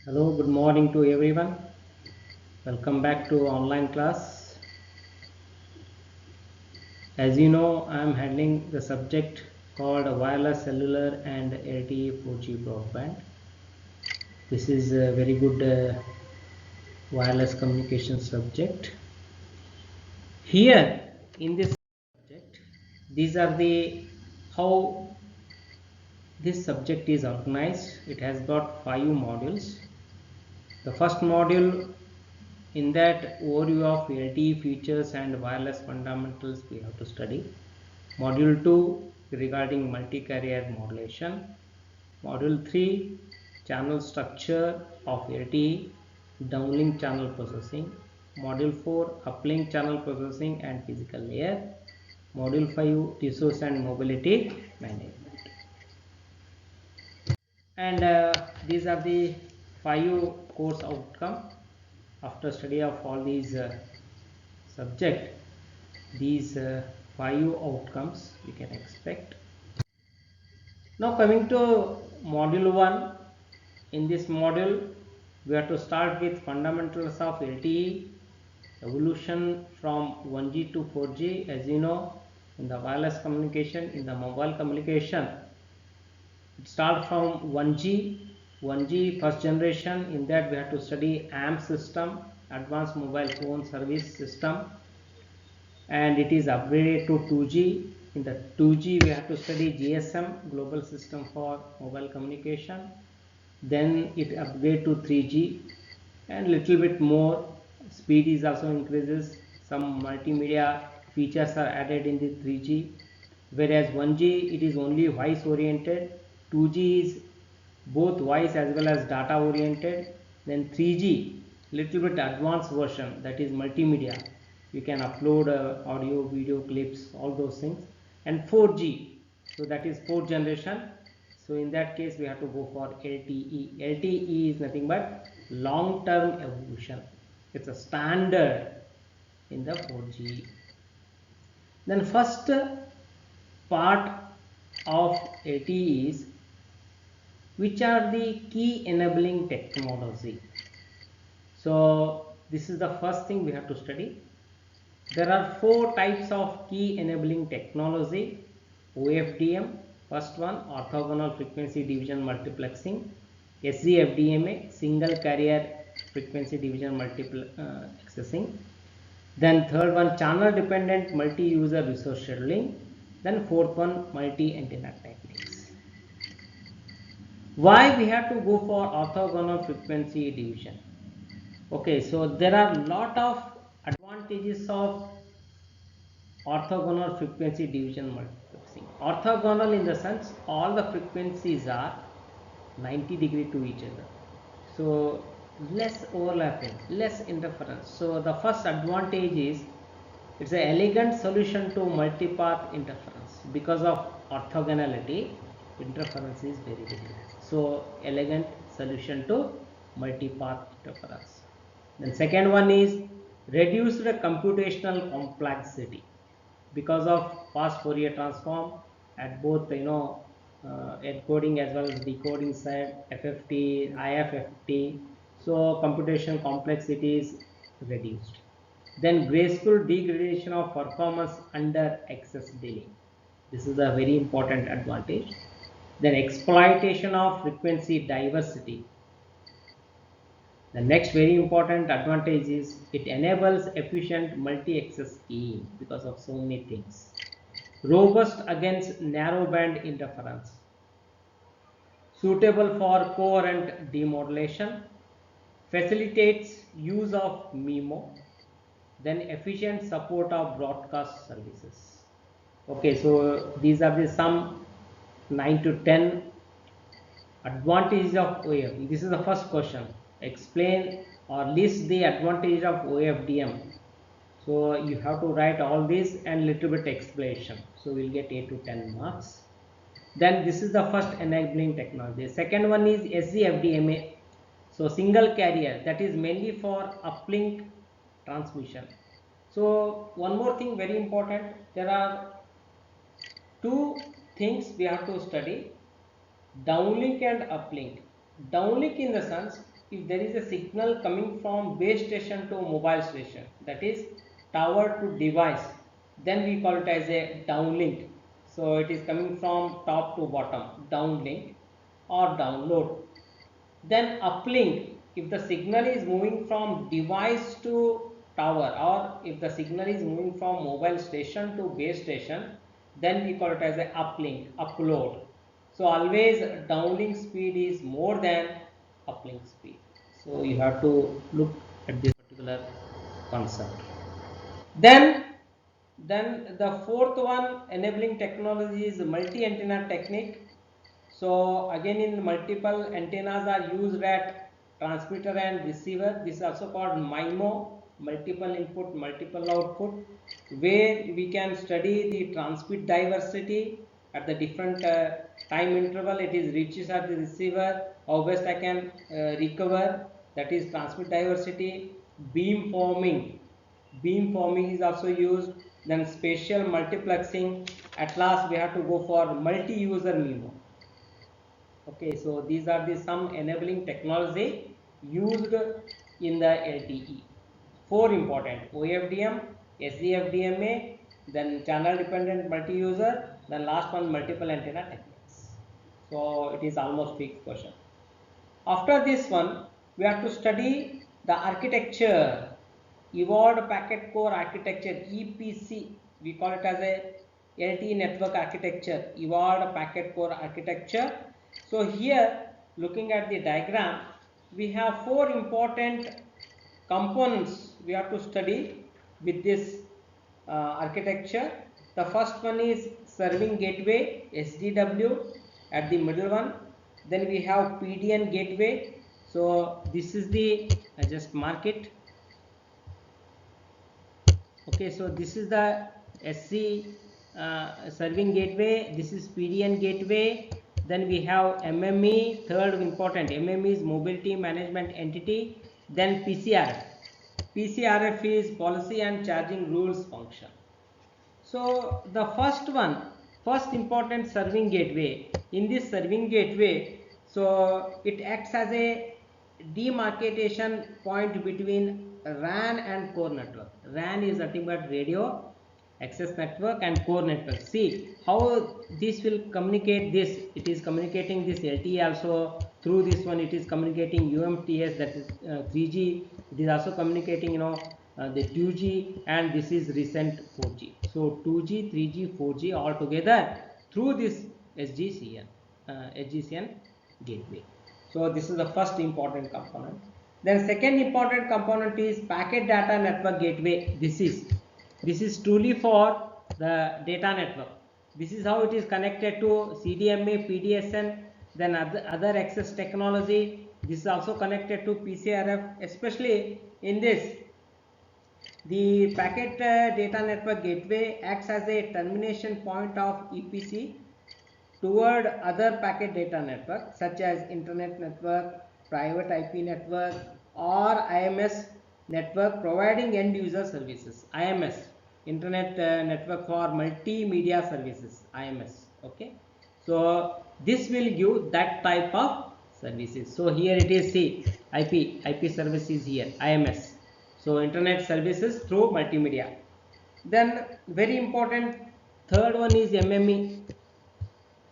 Hello, good morning to everyone. Welcome back to online class. As you know, I am handling the subject called wireless cellular and LTE 4G broadband. This is a very good wireless communication subject. Here in this subject, these are the how this subject is organized. It has got 5 modules. The first module, in that overview of LTE features and wireless fundamentals we have to study. Module 2 regarding multi-carrier modulation. Module 3 channel structure of LTE, downlink channel processing. Module 4 uplink channel processing and physical layer. Module 5 resource and mobility management. And these are the 5 course outcome after study of all these subject. These 5 outcomes we can expect. Now coming to module 1, in this module we have to start with fundamentals of LTE, evolution from 1G to 4G. As you know, in the wireless communication, in the mobile communication, it starts from 1G first generation. In that we have to study AMP system, advanced mobile phone service system, and it is upgraded to 2G. In the 2G we have to study GSM, global system for mobile communication. Then it upgrade to 3G, and little bit more speed is also increases. Some multimedia features are added in the 3G, whereas 1G it is only voice oriented, 2G is both voice as well as data oriented. Then 3G little bit advanced version, that is multimedia, you can upload audio, video clips, all those things. And 4G, so that is fourth generation. So in that case we have to go for LTE. LTE is nothing but long term evolution. It's a standard in the 4G. Then first part of LTE is which are the key enabling technology. So this is the first thing we have to study. There are 4 types of key enabling technology. OFDM, first one, orthogonal frequency division multiplexing. SCFDMA, single carrier frequency division multiplexing. Then third one, channel dependent multi-user resource scheduling. Then fourth one, multi-antenna techniques. Why we have to go for orthogonal frequency division? Okay, so there are lot of advantages of orthogonal frequency division multiplexing. Orthogonal in the sense all the frequencies are 90° to each other, so less overlapping, less interference. So the first advantage is it's an elegant solution to multipath interference. Because of orthogonality, interference is very little, so elegant solution to multipath interference. Then second one is reduced computational complexity because of fast Fourier transform at both encoding as well as decoding side, FFT, IFFT. So computation complexity is reduced. Then graceful degradation of performance under excess delay. This is a very important advantage. Then exploitation of frequency diversity. The next very important advantage is it enables efficient multi-access keying because of so many things. Robust against narrowband interference. Suitable for coherent demodulation. Facilitates use of MIMO. Then efficient support of broadcast services. Okay, so these are the some 9 to 10 advantages of OFDM. This is the first question. Explain or list the advantage of OFDM. So you have to write all this and little bit explanation. So we'll get 8 to 10 marks. Then this is the first enabling technology. The second one is SCFDMA. So single carrier, that is mainly for uplink transmission. So one more thing very important, there are 2 things we have to study: downlink and uplink. Downlink in the sense if there is a signal coming from base station to mobile station, that is tower to device, then we call it as a downlink. So it is coming from top to bottom, downlink or download. Then uplink, if the signal is moving from device to tower, or if the signal is moving from mobile station to base station, then we call it as a uplink, upload. So always downlink speed is more than uplink speed. So you have to look at this particular concept. Then the fourth one, enabling technology, is multi-antenna technique. So again, in multiple antennas are used at transmitter and receiver. This is also called MIMO, multiple input, multiple output, where we can study the transmit diversity at the different time interval it is reaches at the receiver, how best I can recover, that is transmit diversity. Beam forming, is also used. Then spatial multiplexing. At last we have to go for multi-user MIMO. Okay, so these are the some enabling technology used in the LTE. Four important: OFDM, SDFDMA, then channel dependent multi-user, then last one multiple antenna techniques. So it is almost fixed question. After this one, we have to study the architecture, evolved packet core architecture, EPC. We call it as a LTE network architecture, evolved packet core architecture. So here, looking at the diagram, we have four important components we have to study with this architecture. The first one is serving gateway, SDW, at the middle one. Then we have PDN gateway. So this is the, I just mark it. Okay, so this is the SC serving gateway. This is PDN gateway. Then we have MME, third important. MME is mobility management entity. Then PCRF. PCRF is policy and charging rules function. So the first one, first important, serving gateway. In this serving gateway, so it acts as a demarcation point between RAN and core network. RAN is nothing but radio access network and core network. See how this will communicate this. It is communicating this LTE also through this one. It is communicating UMTS, that is 3G. It is also communicating the 2G, and this is recent 4G. So 2G, 3G, 4G all together through this SGCN gateway. So this is the first important component. Then second important component is packet data network gateway. This is truly for the data network. This is how it is connected to CDMA, PDSN, then other access technology. This is also connected to PCRF. Especially in this, the packet data network gateway acts as a termination point of EPC toward other packet data network such as internet network, private IP network, or IMS network providing end user services. IMS, internet network for multimedia services, IMS. Okay, so this will give that type of services. So here it is, see, IP services here, IMS. So internet services through multimedia. Then very important, third one is MME.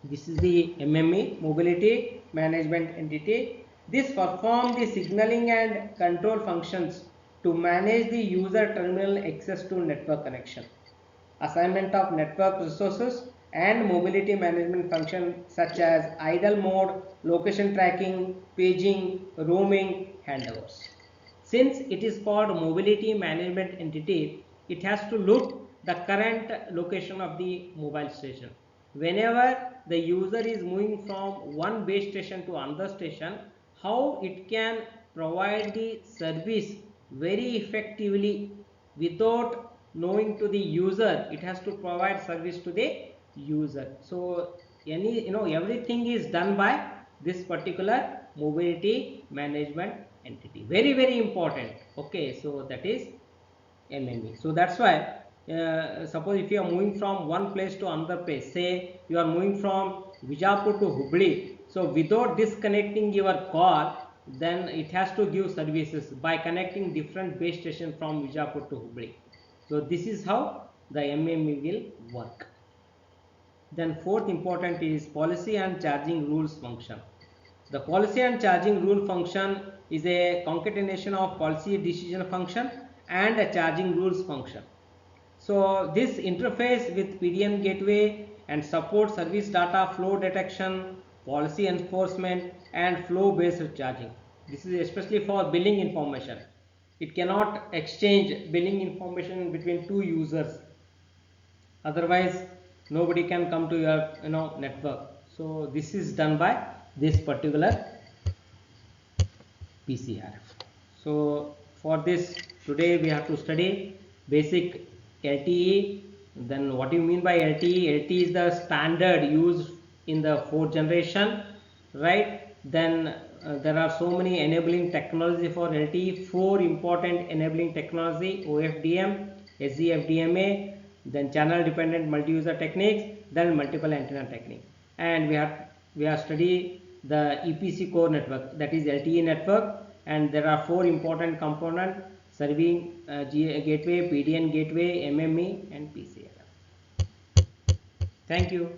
This is the MME, mobility management entity. This performs the signaling and control functions to manage the user terminal access to network connection, assignment of network resources, and mobility management function such as idle mode, location tracking, paging, roaming, handovers. Since it is called mobility management entity, it has to look the current location of the mobile station. Whenever the user is moving from one base station to another station, how it can provide the service very effectively without knowing to the user. It has to provide service to the user. So everything is done by this particular mobility management entity. Very, very important. Okay, so that is MME. So that's why suppose if you are moving from one place to another place, say you are moving from Vijapur to Hubli, so without disconnecting your call, then it has to give services by connecting different base stations from Vijapur to Hubli. So this is how the MME will work. Then fourth important is policy and charging rules function. The policy and charging rule function is a concatenation of policy decision function and a charging rules function. So this interface with PDN gateway and support service data flow detection, policy enforcement and flow based charging. This is especially for billing information. It cannot exchange billing information between two users. Otherwise, nobody can come to your network. So this is done by this particular PCRF. So for this, today we have to study basic LTE. Then what do you mean by LTE? LTE is the standard used in the fourth generation, right? Then there are so many enabling technology for LTE. Four important enabling technology: OFDM, SGFDMA, then channel dependent multi-user techniques, then multiple antenna technique. And we have studied the EPC core network, that is LTE network, and there are four important components serving gateway, PDN gateway, MME and PCRF. Thank you.